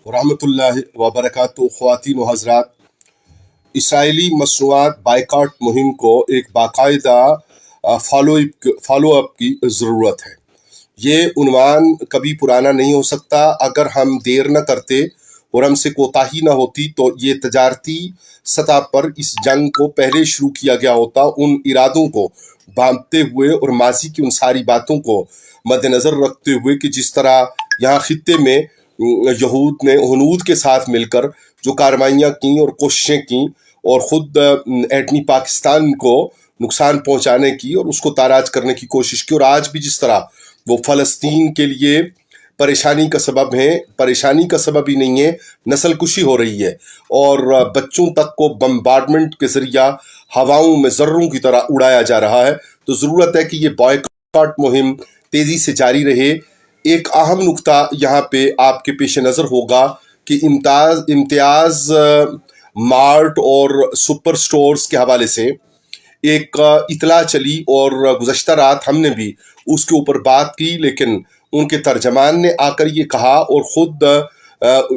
रहमतुल्लाहि व बरकातुहू। ख़वातीन व हज़रात, इसराइली मसनूआत बाइकाट मुहिम को एक बाकायदा फॉलो अप की ज़रूरत है। ये उन्वान कभी पुराना नहीं हो सकता। अगर हम देर न करते और हमसे कोताही न होती तो ये तजारती सतह पर इस जंग को पहले शुरू किया गया होता। उन इरादों को भांपते हुए और माजी की उन सारी बातों को मद्देनज़र रखते हुए कि जिस तरह यहाँ खित्ते में यहूद ने हनूद के साथ मिलकर जो कार्रवाइयाँ की और कोशिशें की और ख़ुद एटमी पाकिस्तान को नुकसान पहुँचाने की और उसको ताराज करने की कोशिश की, और आज भी जिस तरह वो फ़लस्तीन के लिए परेशानी का सबब है, परेशानी का सबब ही नहीं है, नस्ल कुशी हो रही है और बच्चों तक को बम्बार्डमेंट के ज़रिया हवाओं में ज़र्रों की तरह उड़ाया जा रहा है। तो ज़रूरत है कि ये बॉयकॉट मुहिम तेज़ी से जारी रहे। एक अहम नुक्ता यहाँ पे आपके पेश नज़र होगा कि इम्तियाज़ मार्ट और सुपर स्टोर्स के हवाले से एक इतला चली और गुज़श्ता रात हमने भी उसके ऊपर बात की, लेकिन उनके तर्जमान ने आकर ये कहा और ख़ुद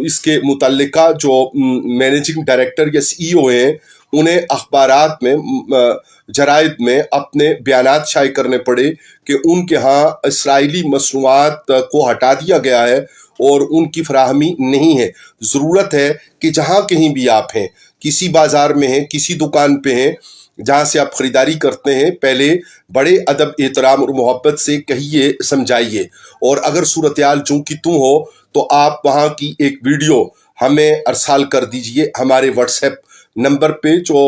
इसके मुतल्लिका जो मैनेजिंग डायरेक्टर या CEO हैं उन्हें अखबारात में जराइद में अपने बयानात शाये करने पड़े कि उनके यहाँ इसराइली मसनूआत को हटा दिया गया है और उनकी फराहमी नहीं है। ज़रूरत है कि जहाँ कहीं भी आप हैं, किसी बाज़ार में हैं, किसी दुकान पे हैं, जहाँ से आप ख़रीदारी करते हैं, पहले बड़े अदब एहतराम और मोहब्बत से कहिए, समझाइए। और अगर सूरत-ए-हाल जूं की तूं हो तो आप वहाँ की एक वीडियो हमें अरसाल कर दीजिए हमारे व्हाट्सएप नंबर पे जो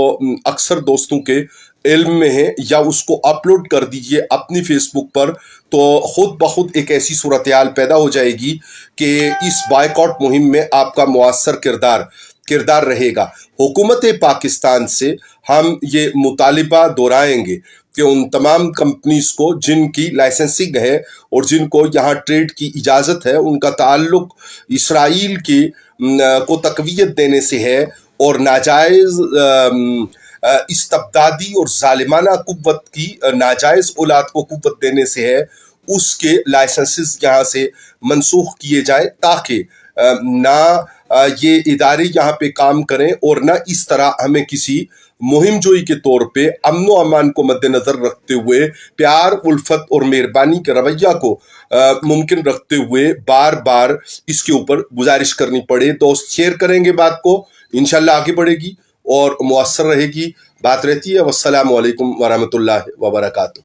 अक्सर दोस्तों के इल्म में है, या उसको अपलोड कर दीजिए अपनी फेसबुक पर। तो ख़ुद ब खुद एक ऐसी सूरत-ए-हाल पैदा हो जाएगी कि इस बाइकॉट मुहिम में आपका मुअस्सर किरदार रहेगा। हुकूमत पाकिस्तान से हम ये मुतालिबा दोहराएंगे कि उन तमाम कंपनीज़ को जिनकी लाइसेंसिंग है और जिनको यहाँ ट्रेड की इजाज़त है, उनका ताल्लुक इसराइल की को तक़वियत देने से है और नाजायज़ इस्तबदादी और ज़ालिमाना कुव्वत की नाजायज़ औलाद को कुव्वत देने से है, उसके लाइसेंसेस यहाँ से मनसूख किए जाएँ ताकि ना ये इदारे यहाँ पे काम करें और ना इस तरह हमें किसी मुहिम जोई के तौर पे अमन व अमान को मद्देनज़र रखते हुए प्यार, उल्फत और मेहरबानी के रवैया को मुमकिन रखते हुए बार बार इसके ऊपर गुजारिश करनी पड़े। दोस्त शेयर करेंगे बात को, इंशाल्लाह आगे बढ़ेगी और मुअस्सर रहेगी। बात रहती है। वस्सलामु अलैकुम व रहमतुल्लाहि व बरकातुहू।